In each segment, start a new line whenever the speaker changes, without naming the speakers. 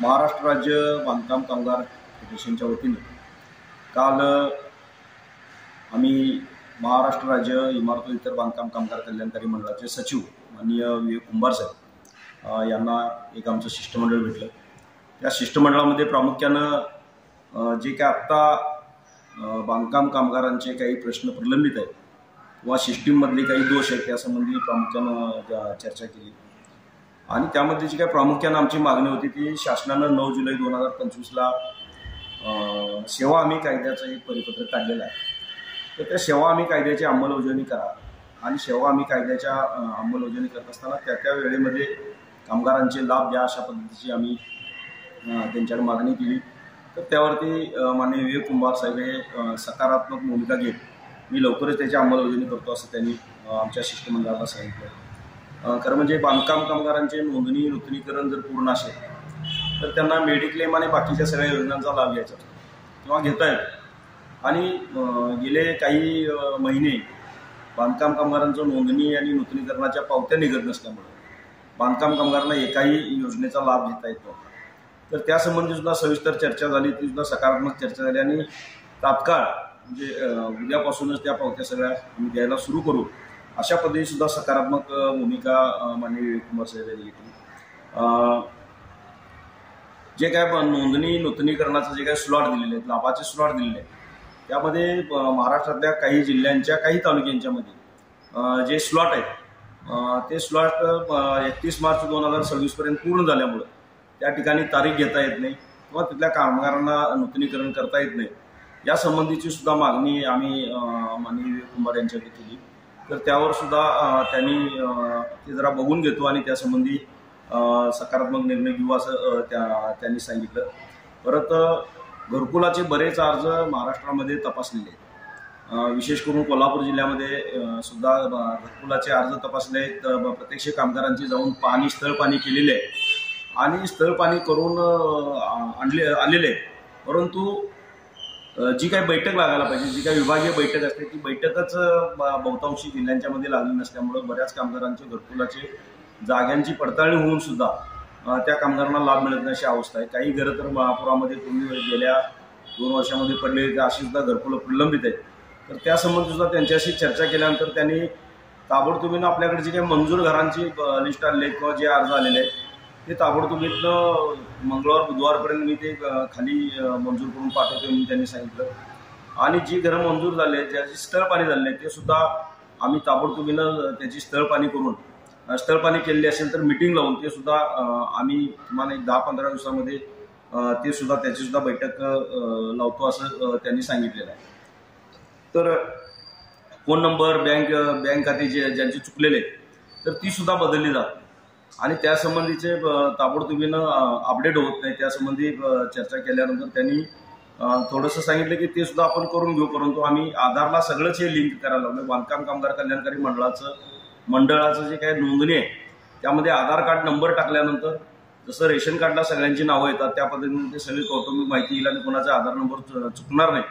महाराष्ट्र राज्य बांधकाम कामगार फेडरेशनच्या वतीने काल आम्ही महाराष्ट्र राज्य इमारत व इतर बांधकाम कामगार कल्याणकारी मंडळाचे सचिव माननीय विवेक कुंभार साहेब यांना एक आमचं शिष्टमंडळ भेटलं। त्या शिष्टमंडळामध्ये प्रामुख्यानं जे काय आत्ता बांधकाम कामगारांचे काही प्रश्न प्रलंबित आहेत किंवा सिस्टीममधले काही दोष आहेत त्यासंबंधी प्रामुख्यानं चर्चा केली आणि त्यामध्ये जी काय प्रामुख्यानं आमची मागणी होती ती शासनानं 9 जुलै 2025ला सेवा हमी कायद्याचं एक परिपत्रक काढलेलं आहे। तर त्या सेवा हमी कायद्याची अंमलबजावणी करा आणि सेवा हमी कायद्याच्या अंमलबजावणी करत असताना त्या वेळेमध्ये कामगारांचे लाभ द्या अशा पद्धतीची आम्ही त्यांच्याकडे मागणी केली। तर त्यावरती माननीय विवेक कुंभार साहेब हे सकारात्मक भूमिका घेत मी लवकरच त्याची अंमलबजावणी करतो असं त्यांनी आमच्या शिष्टमंडळाला सांगितलं। खरं म्हणजे बांधकाम कामगारांचे नोंदणी नूतनीकरण जर पूर्ण असेल तर त्यांना मेडिक्लेम आणि बाकीच्या सगळ्या योजनांचा लाभ घ्यायचा किंवा घेता येतो आणि गेले काही महिने बांधकाम कामगारांचं नोंदणी आणि नूतनीकरणाच्या पावत्या निघत नसल्यामुळे बांधकाम कामगारांना एकाही योजनेचा लाभ घेता येतो। तर त्यासंबंधी सुद्धा सविस्तर चर्चा झाली, ती सुद्धा सकारात्मक चर्चा झाली आणि तात्काळ म्हणजे उद्यापासूनच त्या पावत्या सगळ्या आम्ही द्यायला सुरू करू अशा पद्धतीने सुद्धा सकारात्मक भूमिका माननीय विवेक कुंभार साहेब यांनी घेतली। जे काय नोंदणी नूतनीकरणाचं जे काय स्लॉट दिलेले आहेत, लाभाचे स्लॉट दिलेले आहेत, त्यामध्ये महाराष्ट्रातल्या काही जिल्ह्यांच्या काही तालुक्यांच्यामध्ये जे स्लॉट आहेत ते स्लॉट 31 मार्च 2026 पर्यंत पूर्ण झाल्यामुळं त्या ठिकाणी तारीख घेता येत नाही किंवा तिथल्या कामगारांना नूतनीकरण करता येत नाही यासंबंधीची सुद्धा मागणी आम्ही माननीय विवेक कुंभार यांच्याकडे केली। तर त्यावर सुद्धा त्यांनी ते जरा बघून घेतो आणि त्यासंबंधी सकारात्मक निर्णय घेऊ असं त्यांनी सांगितलं। परत घरकुलाचे बरेच अर्ज महाराष्ट्रामध्ये तपासलेले आहेत, विशेष करून कोल्हापूर जिल्ह्यामध्ये सुद्धा घरकुलाचे अर्ज तपासले आहेत। प्रत्यक्ष कामगारांची जाऊन पाहणी स्थळ पाहणी केलेली आहे आणि स्थळ पाहणी करून आलेले आहेत, परंतु जी काही बैठक लागायला पाहिजे, जी काही विभागीय बैठक असते ती बैठकच बहुतांशी जिल्ह्यांच्यामध्ये लागली नसल्यामुळं बऱ्याच कामगारांच्या घरकुलाचे जाग्यांची पडताळणी होऊन सुद्धा त्या कामगारांना लाभ मिळत नाही अशी अवस्था आहे। काही घरं तर महापुरामध्ये पूर्वी गेल्या 2 वर्षामध्ये पडले अशी सुद्धा घरकुलं प्रलंबित आहेत। तर त्यासंबंधी सुद्धा त्यांच्याशी चर्चा केल्यानंतर त्यांनी ताबडतोबीनं आपल्याकडे जी काही मंजूर घरांची लिस्ट आलेली आहे किंवा जे अर्ज आलेले आहेत ते ताबडतोबीनं मंगळवार बुधवारपर्यंत मी ते खाली मंजूर करून पाठवतो म्हणून त्यांनी सांगितलं आणि जी घरं मंजूर झाले आहेत ज्याची स्थळ पाणी झालेले आहे ते सुद्धा आम्ही ताबडतोबीनं त्याची स्थळ पाणी करून स्थळ पाणी केलेली असेल तर मिटिंग लावून ते सुद्धा आम्ही किमान एक 10-15 दिवसामध्ये ते सुद्धा त्याची सुद्धा बैठक लावतो असं त्यांनी सांगितलेलं आहे। तर फोन नंबर बँक खाते ज्यांचे चुकलेले तर ती सुद्धा बदलली जातात आणि त्यासंबंधीचे ताबडतोबीनं अपडेट होत नाही त्यासंबंधी चर्चा केल्यानंतर त्यांनी थोडंसं सांगितलं की ते सुद्धा आपण करून घेऊ, परंतु आम्ही आधारला सगळंच हे लिंक करायला लागलो। बांधकाम कामगार कल्याणकारी मंडळाचं जे काही नोंदणी आहे त्यामध्ये आधार कार्ड नंबर टाकल्यानंतर जसं रेशन कार्डला सगळ्यांची नावं येतात त्या पद्धतीने ते सगळी कौटुंबिक माहिती येईल आणि कोणाचा आधार नंबर चुकणार नाही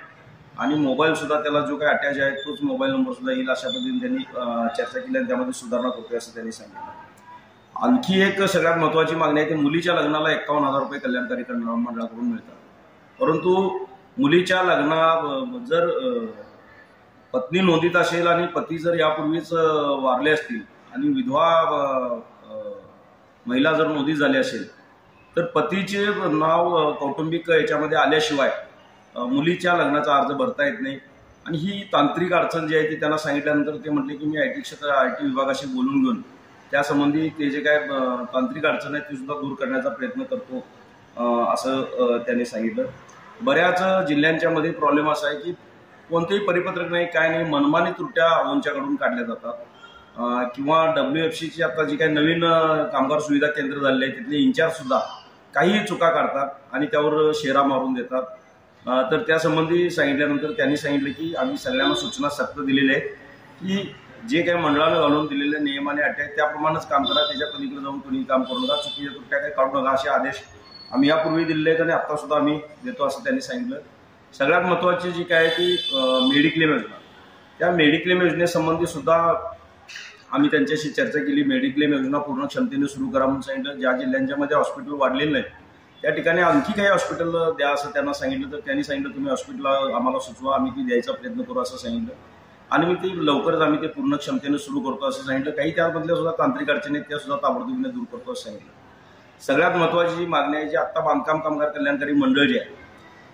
आणि मोबाईल सुद्धा त्याला जो काही अटॅच आहे तोच मोबाईल नंबर सुद्धा येईल अशा पद्धतीने त्यांनी चर्चा केली आणि त्यामध्ये सुधारणा करतोय असं त्यांनी सांगितलं। आणखी एक सगळ्यात महत्त्वाची मागणी आहे की मुलीच्या लग्नाला 51,000 रुपये कल्याणकारी मंडळाकडून मिळतात, परंतु मुलीच्या लग्ना जर पत्नी नोंदीत असेल आणि पती जर यापूर्वीच वारले असतील आणि विधवा महिला जर नोंदीत झाली असेल तर पतीचे नाव कौटुंबिक याच्यामध्ये आल्याशिवाय मुलीच्या लग्नाचा अर्ज भरता येत नाही आणि ही तांत्रिक अडचण जी आहे ती त्यांना सांगितल्यानंतर ते म्हटले की मी IT विभागाशी बोलून घेऊन त्यासंबंधी ते जे काय तांत्रिक अडचण आहे ती सुद्धा दूर करण्याचा प्रयत्न करतो असं त्यांनी सांगितलं। बऱ्याच जिल्ह्यांच्या मध्ये प्रॉब्लेम असा आहे की कोणतेही परिपत्रक नाही, काय नाही, मनमानी त्रुट्या ओंच्याकडून काढल्या जातात किंवा WFCची आता जी काही नवीन कामगार सुविधा केंद्र झालेले आहे तिथले इन्चार्ज सुद्धा काहीही चुका काढतात आणि त्यावर शेरा मारून देतात। तर त्यासंबंधी सांगितल्यानंतर त्यांनी सांगितलं की आम्ही सगळ्यांना सूचना सक्त दिलेल्या आहेत की जे काही मंडळानं घालून दिलेले नियम आणि अटी आहेत त्याप्रमाणेच काम करा, त्याच्या पलीकडे जाऊन कोणी काम करू नका, चुकीच्या त्रुट्या काही काढू नका असे आदेश आम्ही यापूर्वी दिलेले आहेत आणि आता सुद्धा आम्ही देतो असं त्यांनी सांगितलं। सगळ्यात महत्त्वाची जी काय ती मेडिक्लेम योजना, त्या मेडिक्लेम योजनेसंबंधी सुद्धा आम्ही त्यांच्याशी चर्चा केली। मेडिक्लेम योजना पूर्ण क्षमतेने सुरू करा म्हणून सांगितलं। ज्या जिल्ह्यांच्यामध्ये हॉस्पिटल वाढलेले नाही त्या ठिकाणी आणखी काही हॉस्पिटल द्या असं त्यांना सांगितलं. तर त्यांनी सांगितलं तुम्ही हॉस्पिटल आम्हाला सुचवा, आम्ही ती द्यायचा प्रयत्न करू असं सांगितलं. आणि मी ती लवकरच आम्ही ते पूर्ण क्षमतेने सुरू करतो असं सांगितलं. काही त्यामधल्या सुद्धा तांत्रिक अडचणी आहेत त्या सुद्धा ताबडतोबीने दूर करतो असं सांगितलं. सगळ्यात महत्त्वाची जी मागणी आहे, जी आत्ता बांधकाम कामगार कल्याणकारी मंडळ जे आहे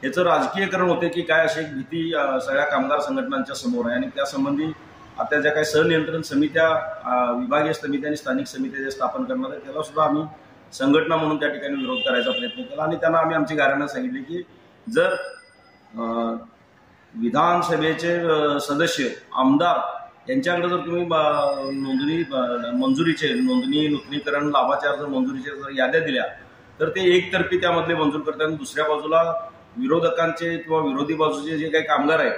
याचं राजकीयकरण होते की काय, अशी एक भीती सगळ्या कामगार संघटनांच्या समोर आहे. आणि त्यासंबंधी आता ज्या काही सहनियंत्रण समित्या, विभागीय समित्या आणि स्थानिक समित्या ज्या स्थापन करणार आहे त्याला सुद्धा आम्ही संघटना म्हणून त्या ठिकाणी विरोध करायचा प्रयत्न केला. आणि त्यांना आम्ही आमची गाऱ्हाणं सांगितली की जर विधानसभेचे सदस्य, आमदार यांच्याकडे जर तुम्ही नोंदणी, नूतनीकरण, लाभाच्या अर्ज मंजुरीच्या जर याद्या दिल्या तर ते एकतर्फी त्यामधले मंजूर करतात. आणि दुसऱ्या बाजूला विरोधकांचे किंवा विरोधी बाजूचे जे काही कामगार आहेत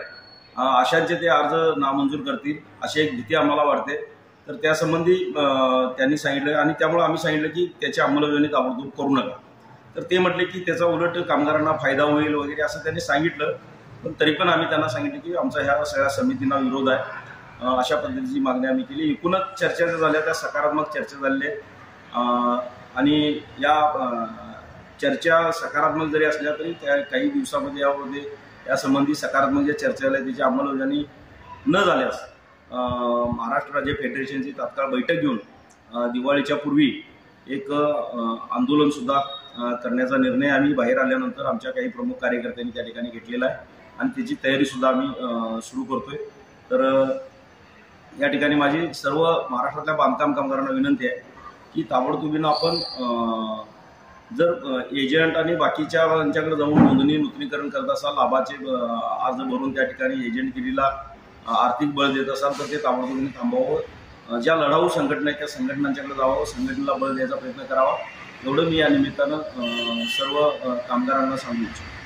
अशांचे ते अर्ज नामंजूर करतील अशी एक भीती आम्हाला वाटते. तर त्यासंबंधी त्यांनी सांगितलं आणि त्यामुळे आम्ही सांगितलं की त्याची अंमलबजावणी ताबडतोब करू नका. तर ते म्हटले की त्याचा उलट कामगारांना फायदा होईल वगैरे असं त्यांनी सांगितलं. पण तरी पण आम्ही त्यांना सांगितलं की आमचा ह्या सगळ्या समितींना विरोध आहे. अशा पद्धतीची मागणी आम्ही केली. एकूणच चर्चा झाल्या त्या सकारात्मक चर्चा झालेल्या आहेत. आणि या चर्चा सकारात्मक जरी असल्या तरी त्या काही दिवसामध्ये यामध्ये यासंबंधी सकारात्मक ज्या चर्चा झाल्या त्याची अंमलबजावणी न झाल्यास महाराष्ट्र राज्य फेडरेशनची तात्काळ बैठक घेऊन दिवाळीच्या पूर्वी एक आंदोलनसुद्धा करण्याचा निर्णय आम्ही बाहेर आल्यानंतर आमच्या काही प्रमुख कार्यकर्त्यांनी त्या ठिकाणी घेतलेला आहे. आणि त्याची तयारीसुद्धा आम्ही सुरू करतोय. तर या ठिकाणी माझी सर्व महाराष्ट्रातल्या बांधकाम कामगारांना विनंती आहे की ताबडतोबीनं आपण जर एजंट आणि बाकीच्या यांच्याकडे जाऊन नोंदणी, नूतनीकरण करत असाल, लाभाचे अर्ज भरून त्या ठिकाणी एजंटगिरीला आर्थिक बळ देत असाल तर ते ताबडतोबीने थांबवावं. ज्या लढाऊ संघटना आहेत त्या संघटनांच्याकडे जावं, संघटनेला बळ द्यायचा प्रयत्न करावा, एवढं मी या निमित्तानं सर्व कामगारांना सांगू इच्छितो.